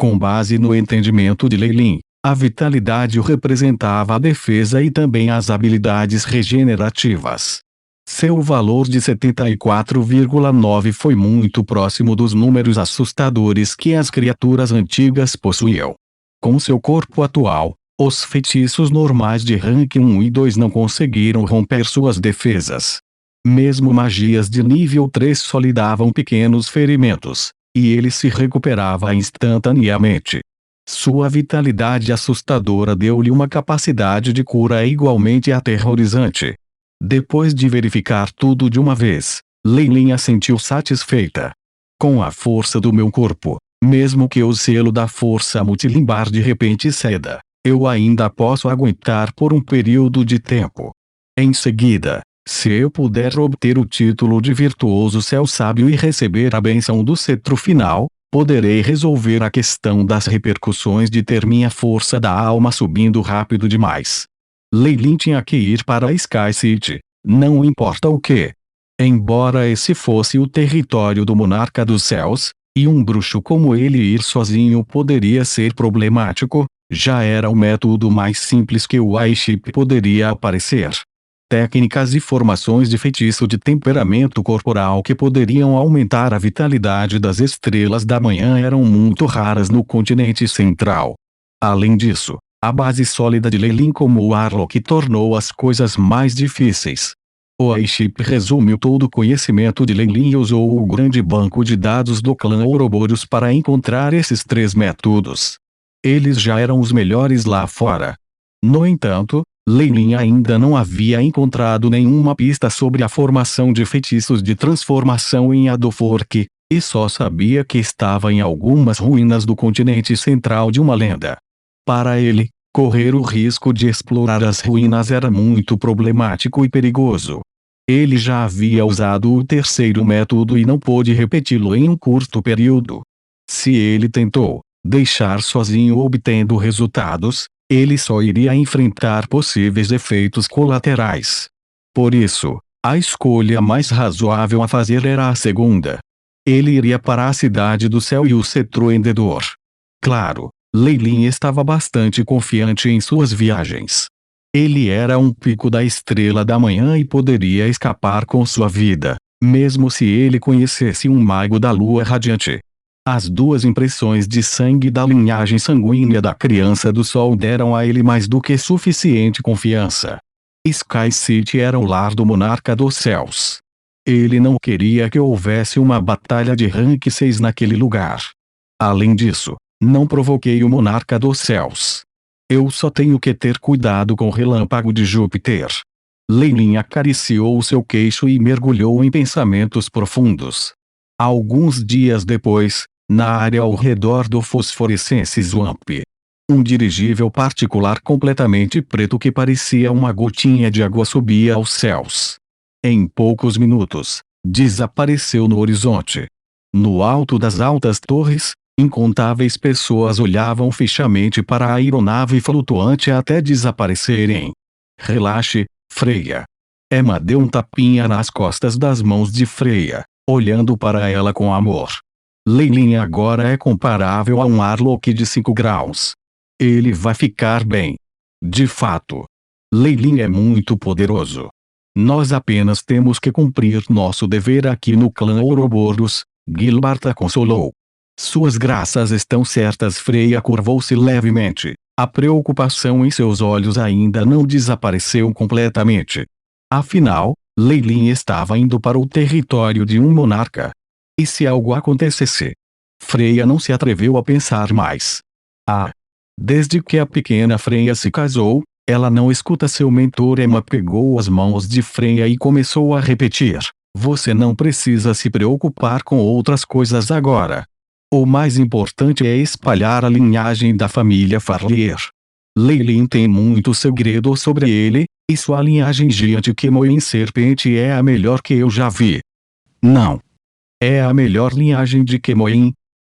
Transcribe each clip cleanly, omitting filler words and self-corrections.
Com base no entendimento de Leilin, a vitalidade representava a defesa e também as habilidades regenerativas. Seu valor de 74,9 foi muito próximo dos números assustadores que as criaturas antigas possuíam. Com seu corpo atual, os feitiços normais de rank 1 e 2 não conseguiram romper suas defesas. Mesmo magias de nível 3 só lhe davam pequenos ferimentos, e ele se recuperava instantaneamente. Sua vitalidade assustadora deu-lhe uma capacidade de cura igualmente aterrorizante. Depois de verificar tudo de uma vez, Leilin assentiu satisfeita. Com a força do meu corpo, mesmo que o selo da força multilimbar de repente ceda, eu ainda posso aguentar por um período de tempo. Em seguida, se eu puder obter o título de virtuoso céu sábio e receber a bênção do cetro final, poderei resolver a questão das repercussões de ter minha força da alma subindo rápido demais. Leilin tinha que ir para a Sky City, não importa o que. Embora esse fosse o território do monarca dos céus, e um bruxo como ele ir sozinho poderia ser problemático, já era o método mais simples que o Aiship poderia aparecer. Técnicas e formações de feitiço de temperamento corporal que poderiam aumentar a vitalidade das estrelas da manhã eram muito raras no continente central. Além disso, a base sólida de Leilin como o Arlok tornou as coisas mais difíceis. O Aiship resumiu todo o conhecimento de Leilin e usou o grande banco de dados do clã Ouroboros para encontrar esses 3 métodos. Eles já eram os melhores lá fora. No entanto, Leilin ainda não havia encontrado nenhuma pista sobre a formação de feitiços de transformação em Adofork, e só sabia que estava em algumas ruínas do continente central de uma lenda. Para ele, correr o risco de explorar as ruínas era muito problemático e perigoso. Ele já havia usado o 3º método e não pôde repeti-lo em um curto período. Se ele tentou deixar sozinho obtendo resultados, ele só iria enfrentar possíveis efeitos colaterais. Por isso, a escolha mais razoável a fazer era a segunda. Ele iria para a Cidade do Céu e o Cetro Endor. Claro, Leilin estava bastante confiante em suas viagens. Ele era um pico da estrela da manhã e poderia escapar com sua vida, mesmo se ele conhecesse um mago da lua radiante. As 2 impressões de sangue da linhagem sanguínea da criança do sol deram a ele mais do que suficiente confiança. Sky City era o lar do monarca dos céus. Ele não queria que houvesse uma batalha de rank 6 naquele lugar. Além disso, não provoquei o monarca dos céus. Eu só tenho que ter cuidado com o relâmpago de Júpiter. Leilin acariciou seu queixo e mergulhou em pensamentos profundos. Alguns dias depois, na área ao redor do Phosphorescence Swamp, um dirigível particular completamente preto que parecia uma gotinha de água subia aos céus. Em poucos minutos, desapareceu no horizonte. No alto das altas torres, incontáveis pessoas olhavam fixamente para a aeronave flutuante até desaparecerem. Relaxe, Freya. Emma deu um tapinha nas costas das mãos de Freya, olhando para ela com amor. Leilin agora é comparável a um Arlok de 5 graus. Ele vai ficar bem. De fato, Leilin é muito poderoso. Nós apenas temos que cumprir nosso dever aqui no clã Ouroboros, Gilbert a consolou. Suas graças estão certas. Freya curvou-se levemente. A preocupação em seus olhos ainda não desapareceu completamente. Afinal, Leilin estava indo para o território de um monarca. E se algo acontecesse? Freya não se atreveu a pensar mais. Desde que a pequena Freya se casou, ela não escuta seu mentor. Emma pegou as mãos de Freya e começou a repetir: você não precisa se preocupar com outras coisas agora. O mais importante é espalhar a linhagem da família Farlier. Leilin tem muito segredo sobre ele, e sua linhagem gigante Kemoin Serpente é a melhor que eu já vi. Não. É a melhor linhagem de Kemoin.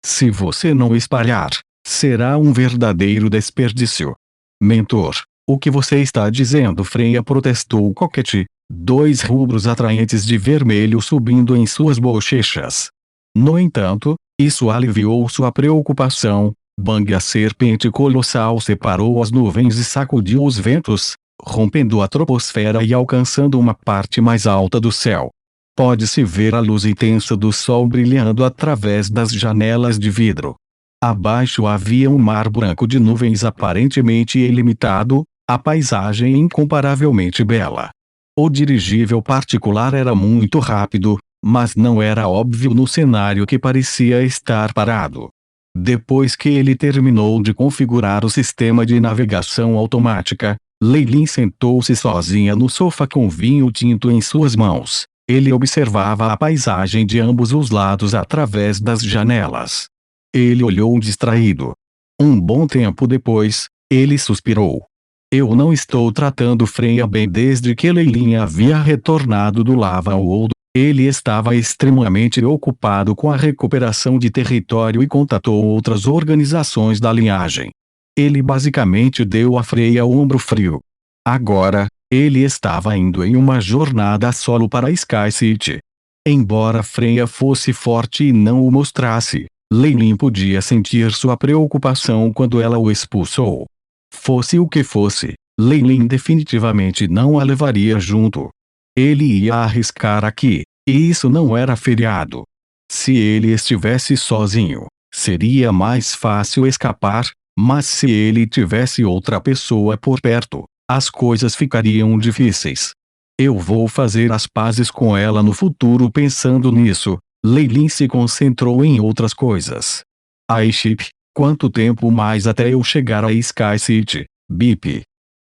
Se você não espalhar, será um verdadeiro desperdício. Mentor, o que você está dizendo? Freya protestou Coquette, 2 rubros atraentes de vermelho subindo em suas bochechas. No entanto, isso aliviou sua preocupação, Bang! A serpente colossal separou as nuvens e sacudiu os ventos, rompendo a troposfera e alcançando uma parte mais alta do céu. Pode-se ver a luz intensa do sol brilhando através das janelas de vidro. Abaixo havia um mar branco de nuvens aparentemente ilimitado, a paisagem incomparavelmente bela. O dirigível particular era muito rápido, mas não era óbvio no cenário que parecia estar parado. Depois que ele terminou de configurar o sistema de navegação automática, Leilin sentou-se sozinha no sofá com vinho tinto em suas mãos. Ele observava a paisagem de ambos os lados através das janelas. Ele olhou distraído. Um bom tempo depois, ele suspirou. Eu não estou tratando Freya bem desde que Leilin havia retornado do Lava World. Ele estava extremamente ocupado com a recuperação de território e contatou outras organizações da linhagem. Ele basicamente deu a Freya o ombro frio. Agora, ele estava indo em uma jornada a solo para Sky City. Embora Freya fosse forte e não o mostrasse, Leilin podia sentir sua preocupação quando ela o expulsou. Fosse o que fosse, Leilin definitivamente não a levaria junto. Ele ia arriscar aqui, e isso não era feriado. Se ele estivesse sozinho, seria mais fácil escapar, mas se ele tivesse outra pessoa por perto, as coisas ficariam difíceis. Eu vou fazer as pazes com ela no futuro. Pensando nisso, Leilin se concentrou em outras coisas. Airship, quanto tempo mais até eu chegar a Sky City, Bip?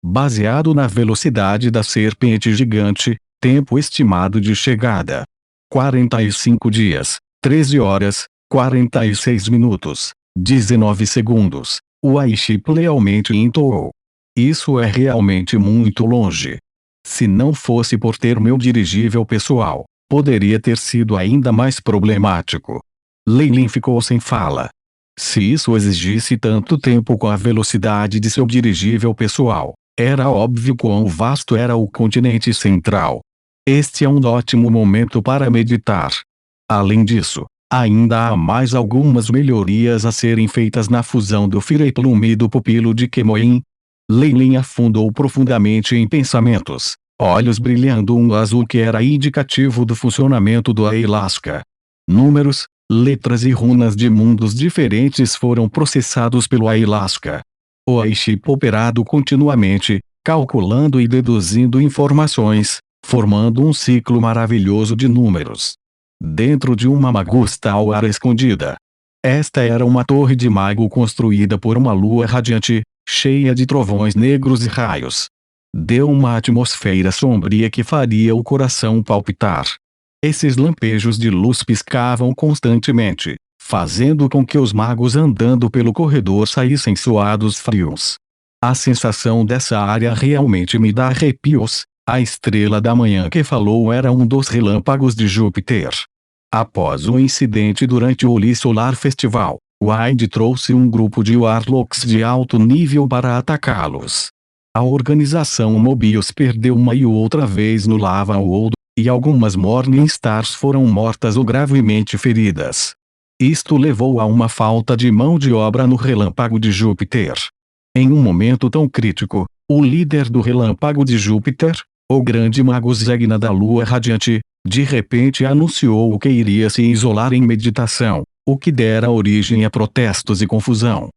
Baseado na velocidade da serpente gigante, tempo estimado de chegada: 45 dias, 13 horas, 46 minutos, 19 segundos. O Airship lealmente entoou. Isso é realmente muito longe. Se não fosse por ter meu dirigível pessoal, poderia ter sido ainda mais problemático. Leilin ficou sem fala. Se isso exigisse tanto tempo com a velocidade de seu dirigível pessoal, era óbvio quão vasto era o continente central. Este é um ótimo momento para meditar. Além disso, ainda há mais algumas melhorias a serem feitas na fusão do Fireplum e do pupilo de Kemoin. Leilin afundou profundamente em pensamentos, olhos brilhando um azul que era indicativo do funcionamento do Ailasca. Números, letras e runas de mundos diferentes foram processados pelo Ailasca. O Airship operado continuamente, calculando e deduzindo informações, formando um ciclo maravilhoso de números. Dentro de uma Magustal escondida. Esta era uma torre de mago construída por uma lua radiante, cheia de trovões negros e raios. Deu uma atmosfera sombria que faria o coração palpitar. Esses lampejos de luz piscavam constantemente, fazendo com que os magos andando pelo corredor saíssem suados frios. A sensação dessa área realmente me dá arrepios. A estrela da manhã que falou era um dos relâmpagos de Júpiter. Após o incidente durante o Li Solar Festival, Wide trouxe um grupo de Warlocks de alto nível para atacá-los. A organização Mobius perdeu uma e outra vez no Lava World, e algumas Morning Stars foram mortas ou gravemente feridas. Isto levou a uma falta de mão de obra no Relâmpago de Júpiter. Em um momento tão crítico, o líder do Relâmpago de Júpiter, o grande mago Zegna da Lua Radiante, de repente anunciou que iria se isolar em meditação, o que dera origem a protestos e confusão.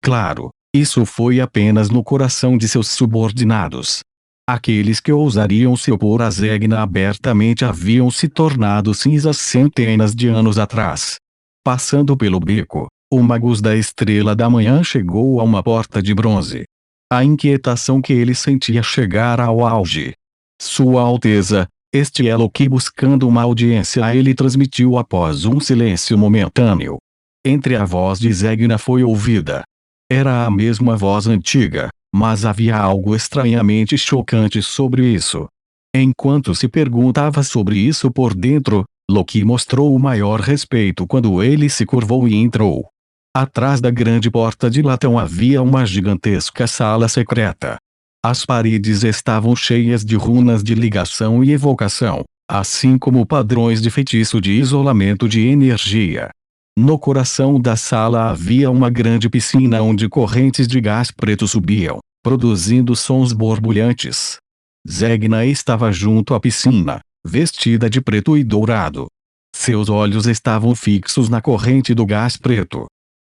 Claro, isso foi apenas no coração de seus subordinados. Aqueles que ousariam se opor a Zegna abertamente haviam se tornado cinzas centenas de anos atrás. Passando pelo beco, o Magus da Estrela da Manhã chegou a uma porta de bronze. A inquietação que ele sentia chegara ao auge. Sua Alteza, este é Loki buscando uma audiência a ele transmitiu após um silêncio momentâneo. Entre a voz de Zegna foi ouvida. Era a mesma voz antiga, mas havia algo estranhamente chocante sobre isso. Enquanto se perguntava sobre isso por dentro, Loki mostrou o maior respeito quando ele se curvou e entrou. Atrás da grande porta de latão havia uma gigantesca sala secreta. As paredes estavam cheias de runas de ligação e evocação, assim como padrões de feitiço de isolamento de energia. No coração da sala havia uma grande piscina onde correntes de gás preto subiam, produzindo sons borbulhantes. Zegna estava junto à piscina, vestida de preto e dourado. Seus olhos estavam fixos na corrente do gás preto.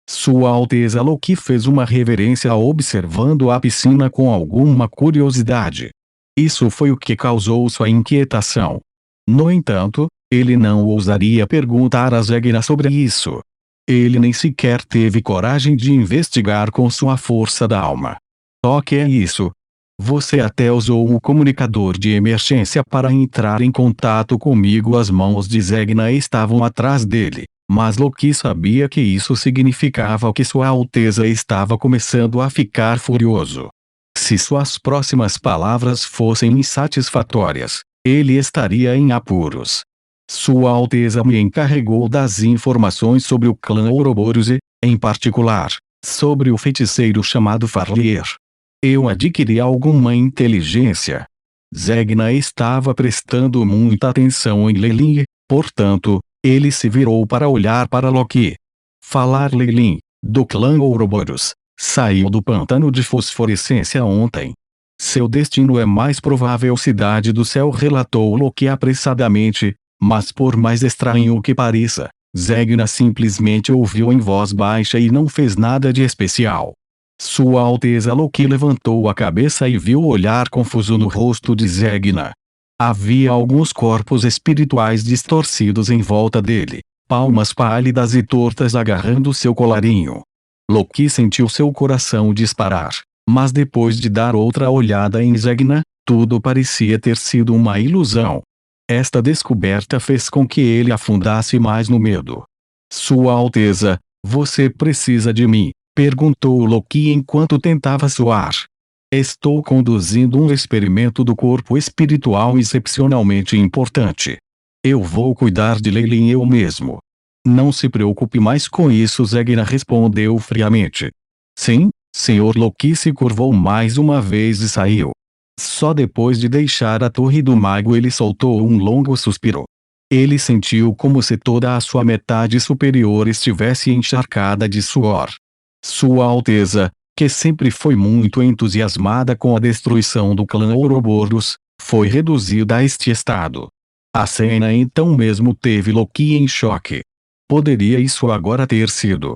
Sua Alteza Loki fez uma reverência observando a piscina com alguma curiosidade. Isso foi o que causou sua inquietação. No entanto, ele não ousaria perguntar a Zegna sobre isso. Ele nem sequer teve coragem de investigar com sua força da alma. O que é isso? Você até usou o comunicador de emergência para entrar em contato comigo. As mãos de Zegna estavam atrás dele, mas Loki sabia que isso significava que Sua Alteza estava começando a ficar furioso. Se suas próximas palavras fossem insatisfatórias, ele estaria em apuros. Sua Alteza me encarregou das informações sobre o clã Ouroboros e, em particular, sobre o feiticeiro chamado Farlier. Eu adquiri alguma inteligência. Zegna estava prestando muita atenção em Leilin, portanto, ele se virou para olhar para Loki. Falar Leilin, do clã Ouroboros, saiu do pântano de fosforescência ontem. Seu destino é mais provável Cidade do Céu, relatou Loki apressadamente, mas por mais estranho que pareça, Zegna simplesmente ouviu em voz baixa e não fez nada de especial. Sua Alteza Loki levantou a cabeça e viu o olhar confuso no rosto de Zegna. Havia alguns corpos espirituais distorcidos em volta dele, palmas pálidas e tortas agarrando seu colarinho. Loki sentiu seu coração disparar, mas depois de dar outra olhada em Zegna, tudo parecia ter sido uma ilusão. Esta descoberta fez com que ele afundasse mais no medo. Sua Alteza, você precisa de mim? Perguntou Loki enquanto tentava suar. Estou conduzindo um experimento do corpo espiritual excepcionalmente importante. Eu vou cuidar de Leilin eu mesmo. Não se preocupe mais com isso, Zegna respondeu friamente. Sim, Sr. Loki se curvou mais uma vez e saiu. Só depois de deixar a Torre do Mago ele soltou um longo suspiro. Ele sentiu como se toda a sua metade superior estivesse encharcada de suor. Sua Alteza, que sempre foi muito entusiasmada com a destruição do clã Ouroboros, foi reduzida a este estado. A cena então mesmo teve Loki em choque. Poderia isso agora ter sido